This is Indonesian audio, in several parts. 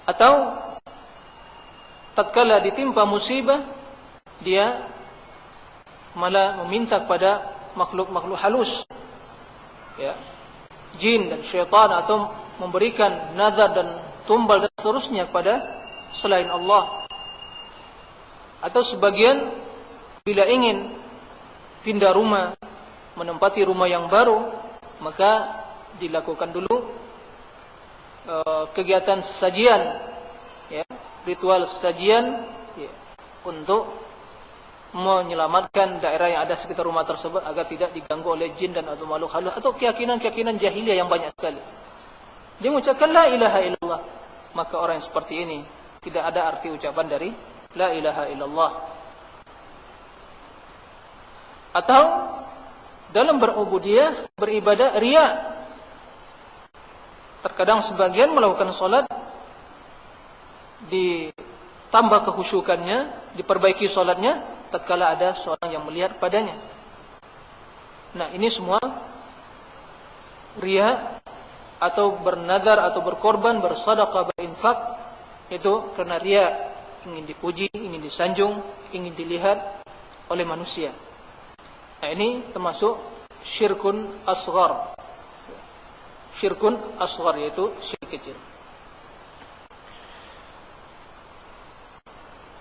Atau tatkala ditimpa musibah, dia malah meminta kepada makhluk-makhluk halus, ya, jin dan syaitan, atau memberikan nazar dan tumbal dan seterusnya kepada selain Allah. Atau sebagian bila ingin pindah rumah, menempati rumah yang baru, maka dilakukan dulu kegiatan sesajian, ya, ritual sesajian, ya, untuk menyelamatkan daerah yang ada sekitar rumah tersebut agar tidak diganggu oleh jin dan atau makhluk halus, atau keyakinan-keyakinan jahiliyah yang banyak sekali. Dia mengucapkan la ilaha illallah, maka orang yang seperti ini tidak ada arti ucapan dari la ilaha illallah. Atau dalam berubudiyah, beribadah, riya. Terkadang sebagian melakukan salat, ditambah kekhusyukannya, diperbaiki salatnya tatkala ada seorang yang melihat padanya. Nah, ini semua riya, atau bernadar, atau berkorban, bersedekah, berinfak, itu karena riya, ingin dipuji, ingin disanjung, ingin dilihat oleh manusia. Nah, ini termasuk syirkun asghar. Syirkun asghar, yaitu syirik kecil.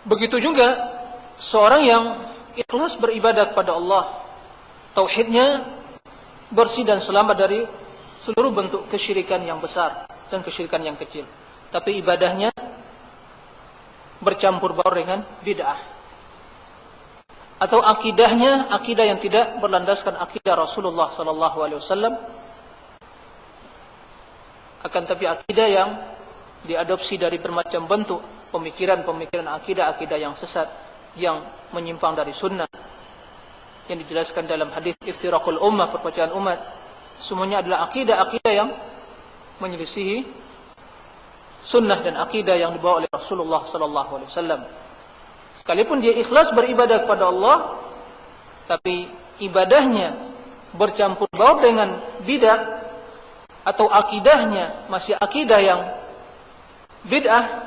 Begitu juga seorang yang ikhlas beribadah kepada Allah, tauhidnya bersih dan selamat dari seluruh bentuk kesyirikan yang besar dan kesyirikan yang kecil, tapi ibadahnya bercampur baur dengan bid'ah, atau akidahnya akidah yang tidak berlandaskan akidah Rasulullah sallallahu alaihi wasallam, akan tapi akidah yang diadopsi dari bermacam bentuk pemikiran-pemikiran akidah-akidah yang sesat, yang menyimpang dari sunnah, yang dijelaskan dalam hadis iftiraqul ummah, perpecahan umat. Semuanya adalah akidah-akidah yang menyelisihi sunnah dan akidah yang dibawa oleh Rasulullah sallallahu alaihi wasallam. Sekalipun dia ikhlas beribadah kepada Allah, tapi ibadahnya bercampur baur dengan bid'ah, atau akidahnya masih akidah yang bid'ah,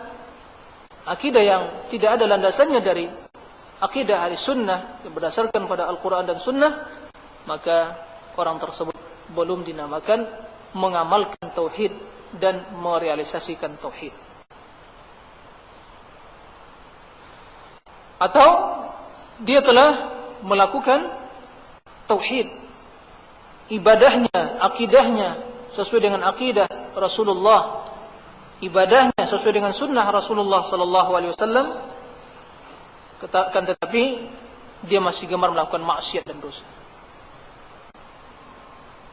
akidah yang tidak ada landasannya dari akidah ahli sunnah yang berdasarkan pada Al-Quran dan sunnah, maka orang tersebut belum dinamakan mengamalkan tauhid dan merealisasikan tauhid. Atau dia telah melakukan tauhid, ibadahnya, akidahnya sesuai dengan akidah Rasulullah, ibadahnya sesuai dengan sunnah Rasulullah sallallahu alaihi wasallam, tetapi dia masih gemar melakukan maksiat dan dosa.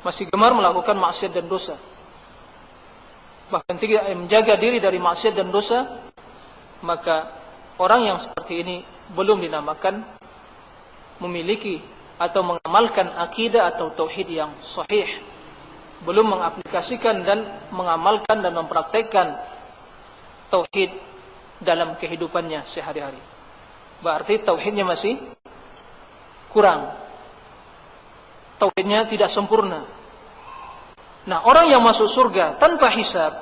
Masih gemar melakukan maksiat dan dosa, bahkan tidak menjaga diri dari maksiat dan dosa, maka orang yang seperti ini belum dinamakan memiliki atau mengamalkan akidah atau tauhid yang sahih, belum mengaplikasikan dan mengamalkan dan mempraktekkan tauhid dalam kehidupannya sehari-hari. Berarti tauhidnya masih kurang, tauhidnya tidak sempurna. Nah, orang yang masuk surga tanpa hisab,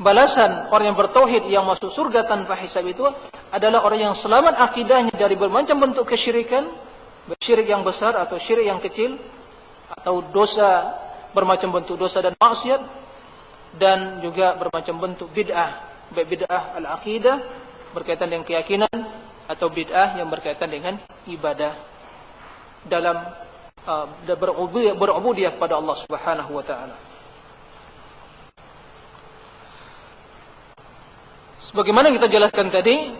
balasan orang yang bertauhid yang masuk surga tanpa hisab itu adalah orang yang selamat akidahnya dari bermacam bentuk kesyirikan, syirik yang besar atau syirik yang kecil, atau dosa, bermacam bentuk dosa dan maksiat, dan juga bermacam bentuk bid'ah, baik bid'ah al-aqidah berkaitan dengan keyakinan, atau bid'ah yang berkaitan dengan ibadah dalam berubudiyah kepada Allah Subhanahu wa taala. Sebagaimana kita jelaskan tadi,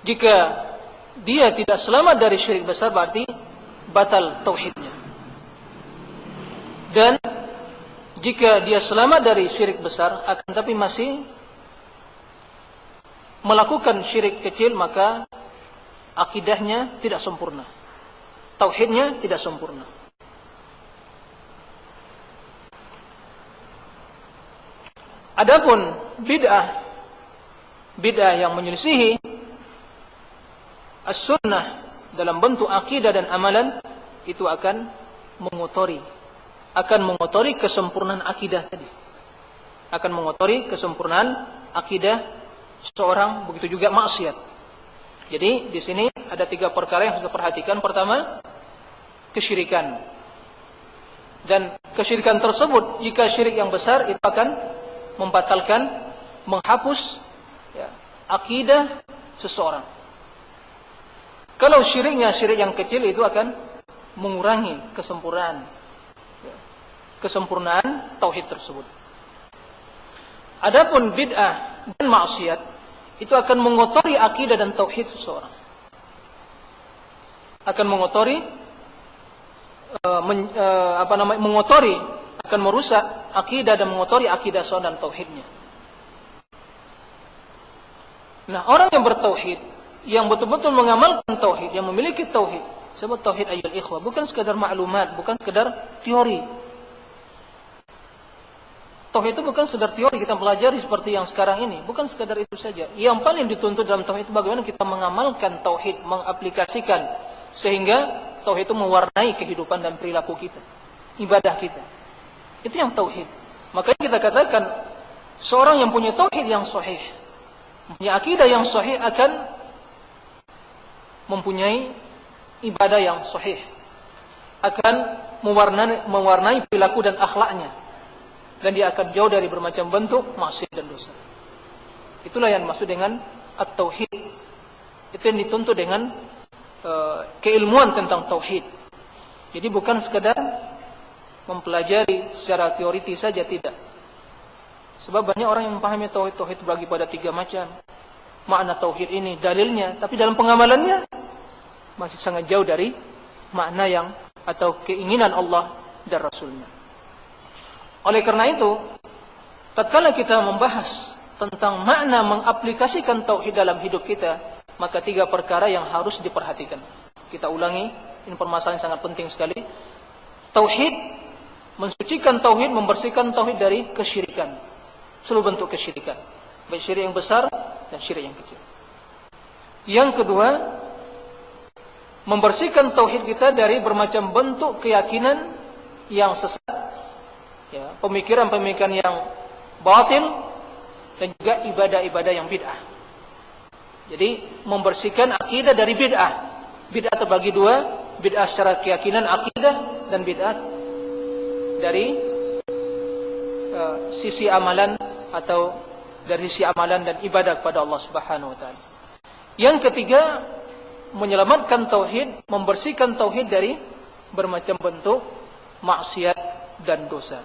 jika dia tidak selamat dari syirik besar, berarti batal tauhidnya. Dan jika dia selamat dari syirik besar, akan tapi masih melakukan syirik kecil, maka akidahnya tidak sempurna, tauhidnya tidak sempurna. Adapun bid'ah yang menyelisihi as-sunnah dalam bentuk akidah dan amalan, itu akan mengotori kesempurnaan akidah tadi, akan mengotori kesempurnaan akidah seorang, begitu juga maksiat. Jadi di sini ada 3 perkara yang harus diperhatikan. Pertama, kesyirikan. Dan kesyirikan tersebut, jika syirik yang besar, itu akan membatalkan, menghapus akidah seseorang. Kalau syiriknya syirik yang kecil, itu akan mengurangi kesempurnaan tauhid tersebut. Adapun bid'ah dan maksiat itu akan mengotori akidah dan tauhid seseorang. Akan mengotori akan merusak akidah dan mengotori akidah seorang dan tauhidnya. Nah, orang yang bertauhid, yang betul-betul mengamalkan tauhid, yang memiliki tauhid, sebut tauhid ayyul ikhwah, bukan sekadar maklumat, bukan sekadar teori. Tauhid itu bukan sekadar teori kita pelajari seperti yang sekarang ini, bukan sekadar itu saja. Yang paling dituntut dalam tauhid itu bagaimana kita mengamalkan tauhid, mengaplikasikan sehingga tauhid itu mewarnai kehidupan dan perilaku kita, ibadah kita. Itu yang tauhid. Makanya kita katakan seorang yang punya tauhid yang sahih, punya akidah yang sahih, akan mempunyai ibadah yang sahih, akan mewarnai perilaku dan akhlaknya, dan dia akan jauh dari bermacam bentuk maksiat dan dosa. Itulah yang dimaksud dengan at-tauhid. Itu yang dituntut dengan keilmuan tentang tauhid. Jadi bukan sekadar mempelajari secara teoritis saja, tidak. Sebab banyak orang yang memahami tauhid berbagi pada 3 macam. Makna tauhid ini, dalilnya, tapi dalam pengamalannya masih sangat jauh dari makna yang atau keinginan Allah dan Rasulnya. Oleh karena itu, tatkala kita membahas tentang makna mengaplikasikan tauhid dalam hidup kita, maka 3 perkara yang harus diperhatikan. Kita ulangi, ini permasalahan yang sangat penting sekali. Tauhid, mensucikan tauhid, membersihkan tauhid dari kesyirikan, seluruh bentuk kesyirikan, baik syirik yang besar dan syirik yang kecil. Yang kedua, membersihkan tauhid kita dari bermacam bentuk keyakinan yang sesat, pemikiran-pemikiran yang batil, dan juga ibadah-ibadah yang bid'ah. Jadi membersihkan akidah dari bid'ah. Bid'ah terbagi 2, bid'ah secara keyakinan akidah, dan bid'ah dari sisi amalan atau dari sisi amalan dan ibadah kepada Allah Subhanahu wa taala. Yang ketiga, menyelamatkan tauhid, membersihkan tauhid dari bermacam bentuk maksiat dan dosa.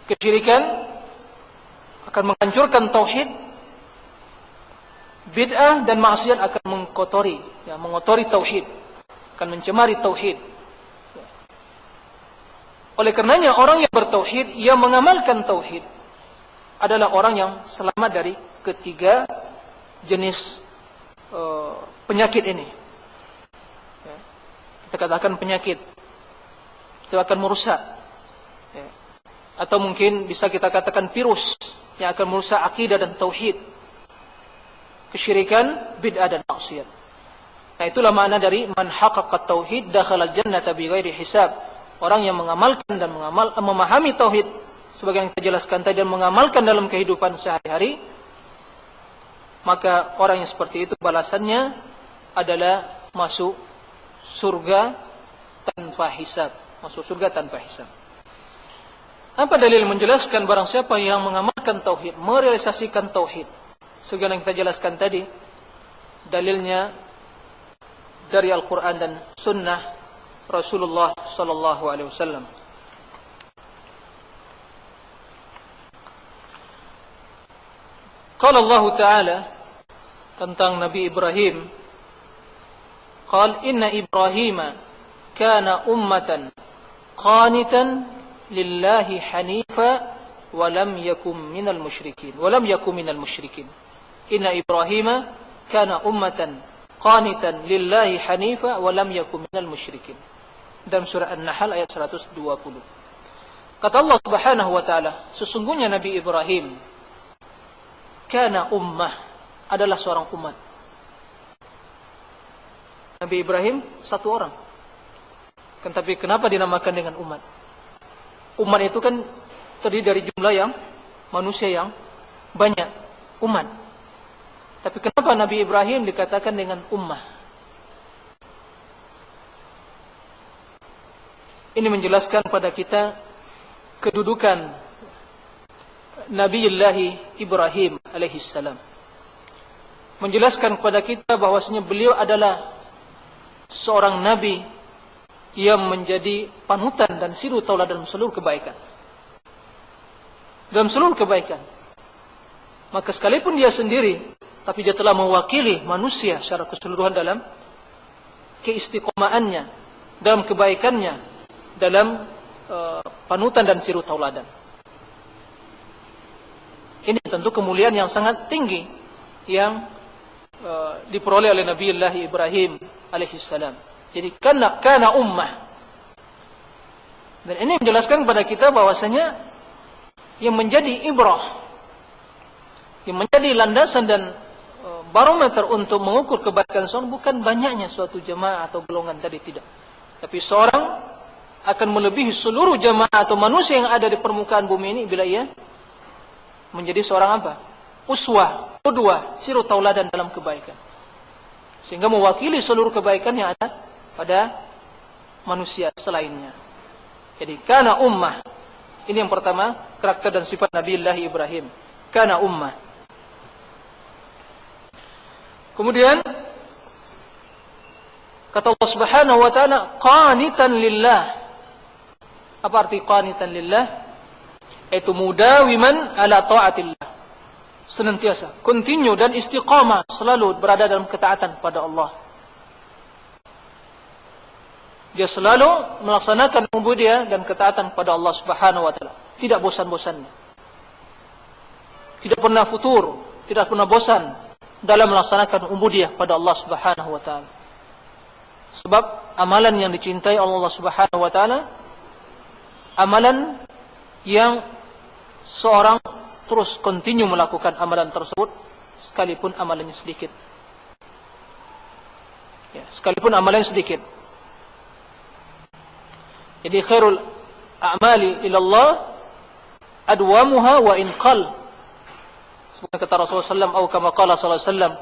Kesyirikan akan menghancurkan tauhid, bid'ah dan maksiat akan mengotori tauhid, akan mencemari tauhid. Oleh karenanya orang yang bertauhid, yang mengamalkan tauhid, adalah orang yang selamat dari ketiga jenis penyakit ini. Kita katakan penyakit, sebab akan merusak. Atau mungkin bisa kita katakan virus yang akan merusak akidah dan tauhid, kesyirikan, bid'ah dan maksiat. Nah, itulah makna dari man haqqaqa tauhid dakhala al-jannata bighairi hisab. Orang yang mengamalkan dan memahami tauhid sebagai yang kita jelaskan tadi dan mengamalkan dalam kehidupan sehari-hari, maka orang yang seperti itu balasannya adalah masuk surga tanpa hisab, masuk surga tanpa hisab. Apa dalil menjelaskan barang siapa yang mengamalkan tauhid, merealisasikan tauhid? Sebagaimana yang kita jelaskan tadi, dalilnya dari Al-Quran dan Sunnah Rasulullah sallallahu alaihi wasallam. Qala Allah Ta'ala tentang Nabi Ibrahim, qala inna Ibrahima kana ummatan qanitan lillahi hanifa wa lam yakum minal musyrikin. Inna Ibrahima kana ummatan qanitan lillahi hanifa wa lam yakum minal musyrikin. Dalam surah An-Nahl ayat 120. Kata Allah Subhanahu wa taala, sesungguhnya Nabi Ibrahim kana ummah, adalah seorang umat. Nabi Ibrahim satu orang. Kan tapi kenapa dinamakan dengan umat? Umat itu kan terdiri dari jumlah yang manusia yang banyak umat. Tapi kenapa Nabi Ibrahim dikatakan dengan ummah? Ini menjelaskan pada kita kedudukan Nabiullah Ibrahim alaihissalam. Menjelaskan kepada kita bahwasanya beliau adalah seorang nabi yang menjadi panutan dan suri tauladan dalam seluruh kebaikan. Dalam seluruh kebaikan. Maka sekalipun dia sendiri, tapi dia telah mewakili manusia secara keseluruhan dalam keistiqomaannya, dalam kebaikannya, dalam panutan dan suri tauladan. Ini tentu kemuliaan yang sangat tinggi yang diperoleh oleh Nabiullah Ibrahim alaihissalam. Jadi kana ummah. Dan ini menjelaskan kepada kita bahwasanya yang menjadi ibrah, yang menjadi landasan dan barometer untuk mengukur kebaikan seorang bukan banyaknya suatu jemaah atau golongan tadi, tidak. Tapi seorang akan melebihi seluruh jemaah atau manusia yang ada di permukaan bumi ini bila ia menjadi seorang apa? Uswah, qudwah, suri tauladan dalam kebaikan. Sehingga mewakili seluruh kebaikan yang ada pada manusia selainnya. Jadi kana ummah. Ini yang pertama, karakter dan sifat Nabiullah Ibrahim. Kana ummah. Kemudian kata Allah Subhanahu wa taala, qanitan lillah. Apa arti qanitan lillah? Itu mudawiman ala taatillah. Senantiasa, continue dan istiqamah, selalu berada dalam ketaatan kepada Allah. Dia selalu melaksanakan ubudiyah dan ketaatan kepada Allah Subhanahu wa taala, tidak bosan-bosannya. Tidak pernah futur, tidak pernah bosan dalam melaksanakan ubudiyah kepada Allah Subhanahu wa taala. Sebab amalan yang dicintai Allah Subhanahu wa taala, amalan yang seorang terus continue melakukan amalan tersebut sekalipun amalannya sedikit. Ya, sekalipun amalannya sedikit. Jadi khairul a'mali ila Allah adwamuha wa in qal. Seperti kata Rasulullah SAW, atau kama qala sallallahu alaihi wasallam,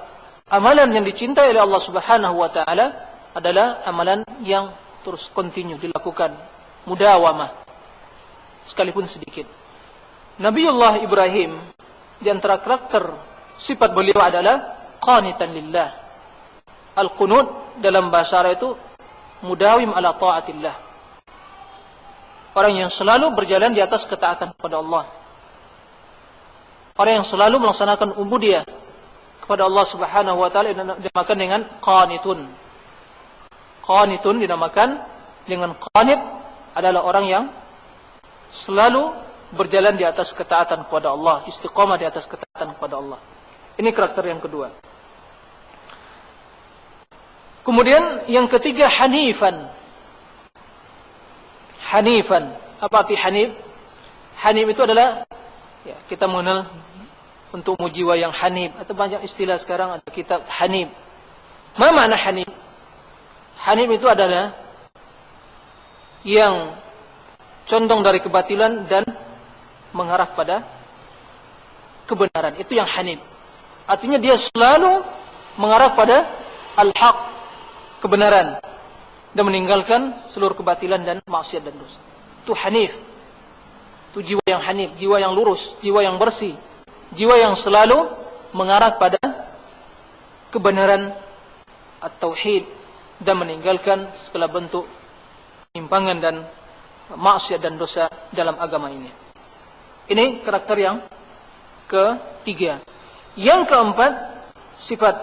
amalan yang dicintai oleh Allah Subhanahu wa taala adalah amalan yang terus continue dilakukan, mudawamah, sekalipun sedikit. Nabiullah Ibrahim di antara karakter sifat beliau adalah qanitan lillah. Al-qunut dalam bahasa Arab itu mudawim ala taatillah. Orang yang selalu berjalan di atas ketaatan kepada Allah. Orang yang selalu melaksanakan ubudiyah kepada Allah Subhanahu wa taala dinamakan dengan qanitun. Qanitun dinamakan dengan qanit adalah orang yang selalu berjalan di atas ketaatan kepada Allah, istiqamah di atas ketaatan kepada Allah. Ini karakter yang kedua. Kemudian yang ketiga, hanifan. Hanifan. Apa arti hanif? Hanif itu adalah, ya, kita mengenal untuk jiwa yang hanif, atau banyak istilah sekarang ada kitab hanif. Apa makna hanif? Hanif itu adalah yang condong dari kebatilan dan mengarah pada kebenaran. Itu yang hanif. Artinya dia selalu mengarah pada al-haq, kebenaran, dan meninggalkan seluruh kebatilan dan maksiat dan dosa. Itu hanif. Itu jiwa yang hanif, jiwa yang lurus, jiwa yang bersih, jiwa yang selalu mengarah pada kebenaran at-tauhid dan meninggalkan segala bentuk penyimpangan dan maksiat dan dosa dalam agama ini. Ini karakter yang ketiga. Yang keempat, sifat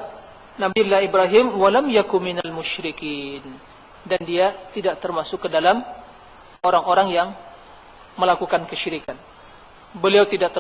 Nabiullah Ibrahim, walam yakum minal musyrikin. Dan dia tidak termasuk ke dalam orang-orang yang melakukan kesyirikan. Beliau tidak